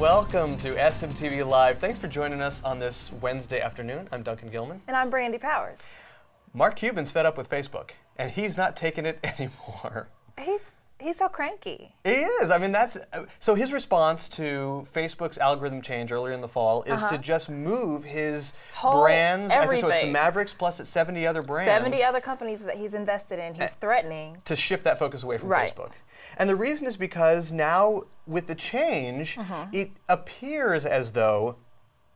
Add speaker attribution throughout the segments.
Speaker 1: Welcome to SMTV Live. Thanks for joining us on this Wednesday afternoon. I'm Duncan Gilman.
Speaker 2: And I'm Brandy Powers.
Speaker 1: Mark Cuban's fed up with Facebook, and he's not taking it anymore.
Speaker 2: He's so cranky.
Speaker 1: He is. I mean, so his response to Facebook's algorithm change earlier in the fall is to just move his brands.
Speaker 2: Everything.
Speaker 1: So it's the Mavericks plus it's 70 other brands.
Speaker 2: 70 other companies that he's invested in. He's threatening
Speaker 1: to shift that focus away from Facebook. And the reason is because now, with the change, it appears as though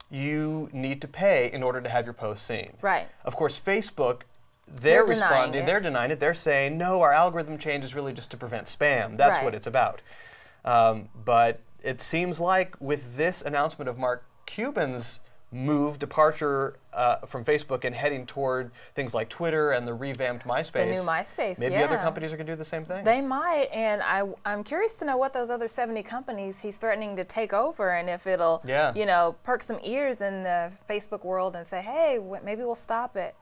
Speaker 1: you need to pay in order to have your post seen.
Speaker 2: Right.
Speaker 1: Of course, Facebook, they're responding, they're denying it. They're saying, no, our algorithm change is really just to prevent spam. That's what it's about. But it seems like with this announcement of Mark Cuban's departure from Facebook and heading toward things like Twitter and the revamped MySpace.
Speaker 2: The new MySpace,
Speaker 1: maybe other companies are going to do the same thing.
Speaker 2: They might, and I'm curious to know what those other 70 companies he's threatening to take over, and if it'll, you know, perk some ears in the Facebook world and say, hey, maybe we'll stop it.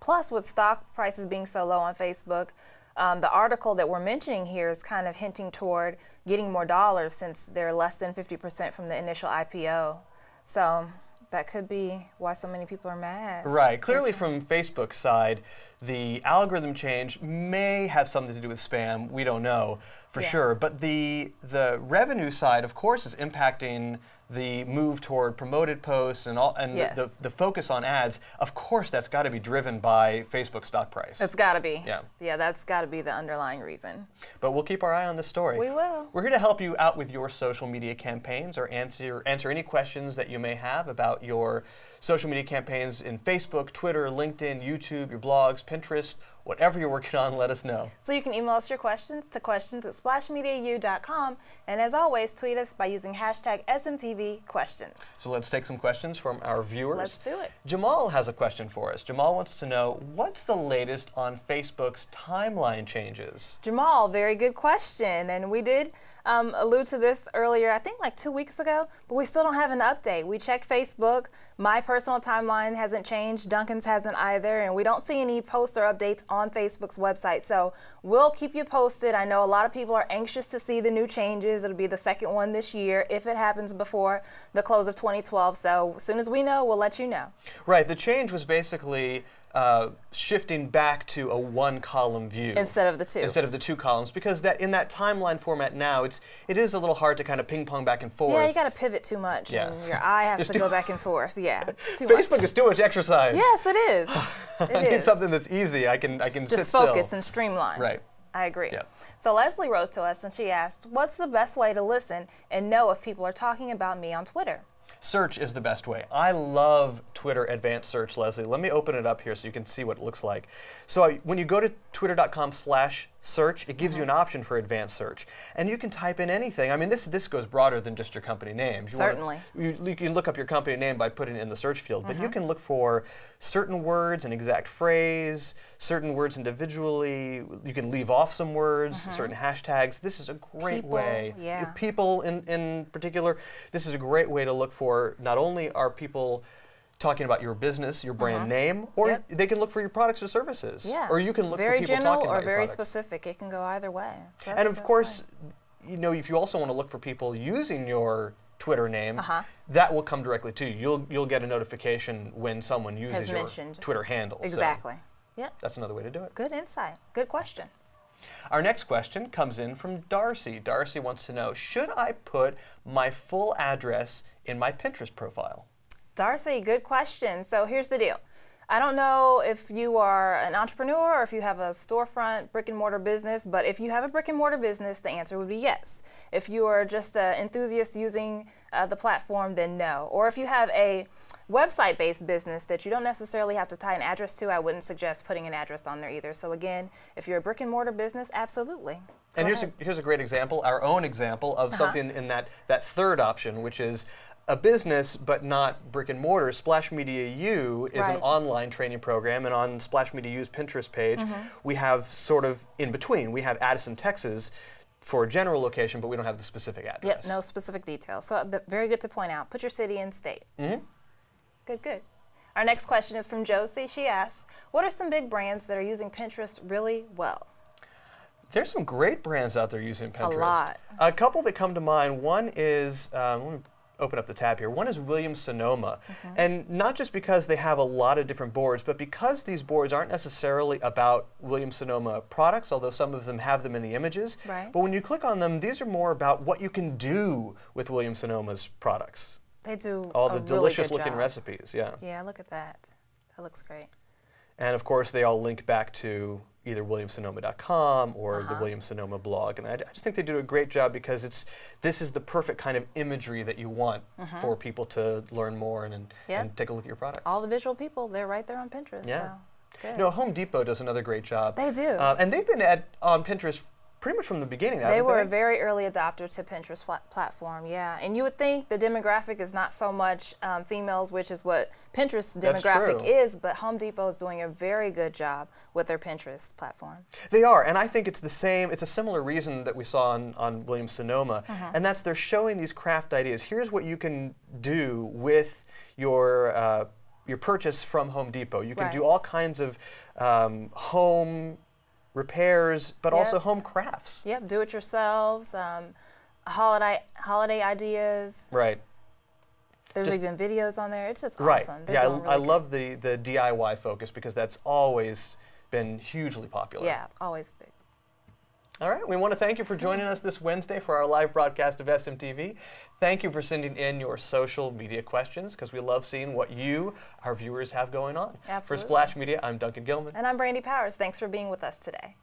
Speaker 2: Plus, with stock prices being so low on Facebook, the article that we're mentioning here is kind of hinting toward getting more dollars since they're less than 50% from the initial IPO. So that could be why so many people are mad.
Speaker 1: Right. Clearly from Facebook's side, the algorithm change may have something to do with spam. We don't know for sure. But the revenue side, of course, is impacting the move toward promoted posts and the focus on ads. Of course, that's got to be driven by Facebook stock price.
Speaker 2: It's got to be.
Speaker 1: Yeah.
Speaker 2: Yeah, that's got to be the underlying reason.
Speaker 1: But we'll keep our eye on this story.
Speaker 2: We will.
Speaker 1: We're here to help you out with your social media campaigns or answer any questions that you may have about your social media campaigns in Facebook, Twitter, LinkedIn, YouTube, your blogs, Pinterest, whatever you're working on, let us know.
Speaker 2: So you can email us your questions to questions@splashmediau.com, and as always, tweet us by using hashtag SMTVQuestions.
Speaker 1: So let's take some questions from our viewers.
Speaker 2: Let's do it.
Speaker 1: Jamal has a question for us. Jamal wants to know, what's the latest on Facebook's timeline changes?
Speaker 2: Jamal, very good question, and we did allude to this earlier, I think like 2 weeks ago, but we still don't have an update. We checked Facebook. My personal timeline hasn't changed. Duncan's hasn't either, and we don't see any posts or updates on Facebook's website. So we'll keep you posted. I know a lot of people are anxious to see the new changes. It'll be the second one this year if it happens before the close of 2012. So as soon as we know, we'll let you know.
Speaker 1: Right. The change was basically shifting back to a one-column view
Speaker 2: instead of the two.
Speaker 1: Instead of the two columns, because in that timeline format now, it is a little hard to kind of ping-pong back and forth.
Speaker 2: Yeah, you got to pivot too much, and your eye has to go back and forth. Yeah, too
Speaker 1: Facebook
Speaker 2: much.
Speaker 1: is too much exercise.
Speaker 2: Yes, it is.
Speaker 1: I need something that's easy. I can
Speaker 2: just
Speaker 1: sit
Speaker 2: focus
Speaker 1: still.
Speaker 2: And streamline.
Speaker 1: Right.
Speaker 2: I agree.
Speaker 1: Yeah.
Speaker 2: So Leslie wrote to us and she asked, "What's the best way to listen and know if people are talking about me on Twitter?"
Speaker 1: Search is the best way. I love Twitter Advanced Search, Leslie. Let me open it up here so you can see what it looks like. So when you go to twitter.com/search, it gives you an option for Advanced Search. And you can type in anything. I mean, this goes broader than just your company name.
Speaker 2: Certainly.
Speaker 1: You can look up your company name by putting it in the search field, but you can look for certain words, an exact phrase, certain words individually. You can leave off some words, certain hashtags. This is a great way. People in particular, this is a great way to look for not only are people talking about your business, your brand name, or they can look for your products or services.
Speaker 2: Yeah.
Speaker 1: Or you can look for people talking about your
Speaker 2: products. Very general or very
Speaker 1: products.
Speaker 2: Specific. It can go either way.
Speaker 1: And of course, you know, if you also want to look for people using your Twitter name, that will come directly to you. You'll get a notification when someone uses your Twitter handle.
Speaker 2: Exactly.
Speaker 1: So
Speaker 2: yeah.
Speaker 1: That's another way to do it.
Speaker 2: Good insight. Good question.
Speaker 1: Our next question comes in from Darcy. Darcy wants to know, should I put my full address in my Pinterest profile?
Speaker 2: Darcy, good question. So here's the deal. I don't know if you are an entrepreneur or if you have a storefront brick and mortar business, but if you have a brick and mortar business, the answer would be yes. If you are just an enthusiast using the platform, then no. Or if you have a website-based business that you don't necessarily have to tie an address to, I wouldn't suggest putting an address on there either. So again, if you're a brick and mortar business, absolutely.
Speaker 1: And here's a great example, our own example of something in that third option, which is a business but not brick and mortar. Splash Media U is an online training program, and on Splash Media U's Pinterest page, we have sort of in between. We have Addison, Texas, for a general location, but we don't have the specific address.
Speaker 2: Yep, no specific details. So very good to point out. Put your city and state. Good, good. Our next question is from Josie. She asks, what are some big brands that are using Pinterest really well?
Speaker 1: There's some great brands out there using Pinterest.
Speaker 2: A lot.
Speaker 1: A couple that come to mind. One is, let me open up the tab here. One is Williams-Sonoma. And not just because they have a lot of different boards, but because these boards aren't necessarily about Williams-Sonoma products, although some of them have them in the images.
Speaker 2: Right.
Speaker 1: But when you click on them, these are more about what you can do with Williams-Sonoma's products.
Speaker 2: They do
Speaker 1: all the
Speaker 2: really
Speaker 1: delicious
Speaker 2: good
Speaker 1: looking
Speaker 2: job.
Speaker 1: recipes, yeah.
Speaker 2: Yeah, look at that. That looks great.
Speaker 1: And of course, they all link back to either williamssonoma.com or the Williams-Sonoma blog. And I just think they do a great job because this is the perfect kind of imagery that you want for people to learn more and take a look at your products.
Speaker 2: All the visual people, they're right there on Pinterest.
Speaker 1: Yeah.
Speaker 2: So, good.
Speaker 1: No, Home Depot does another great job.
Speaker 2: They do.
Speaker 1: And they've been on Pinterest pretty much from the beginning, haven't they?
Speaker 2: They were a very early adopter to Pinterest platform, yeah. And you would think the demographic is not so much females, which is what Pinterest demographic is, but Home Depot is doing a very good job with their Pinterest platform.
Speaker 1: They are, and I think it's the same, it's a similar reason that we saw on Williams-Sonoma, and that's they're showing these craft ideas. Here's what you can do with your purchase from Home Depot. You can do all kinds of home repairs, but also home crafts.
Speaker 2: Yep, do-it-yourselves, holiday ideas.
Speaker 1: Right.
Speaker 2: There's even videos on there. It's just awesome.
Speaker 1: Yeah, I love the DIY focus because that's always been hugely popular.
Speaker 2: Yeah, always big.
Speaker 1: All right, we want to thank you for joining us this Wednesday for our live broadcast of SMTV. Thank you for sending in your social media questions because we love seeing what you, our viewers, have going on.
Speaker 2: Absolutely.
Speaker 1: For Splash Media, I'm Duncan Gilman.
Speaker 2: And I'm Brandy Powers. Thanks for being with us today.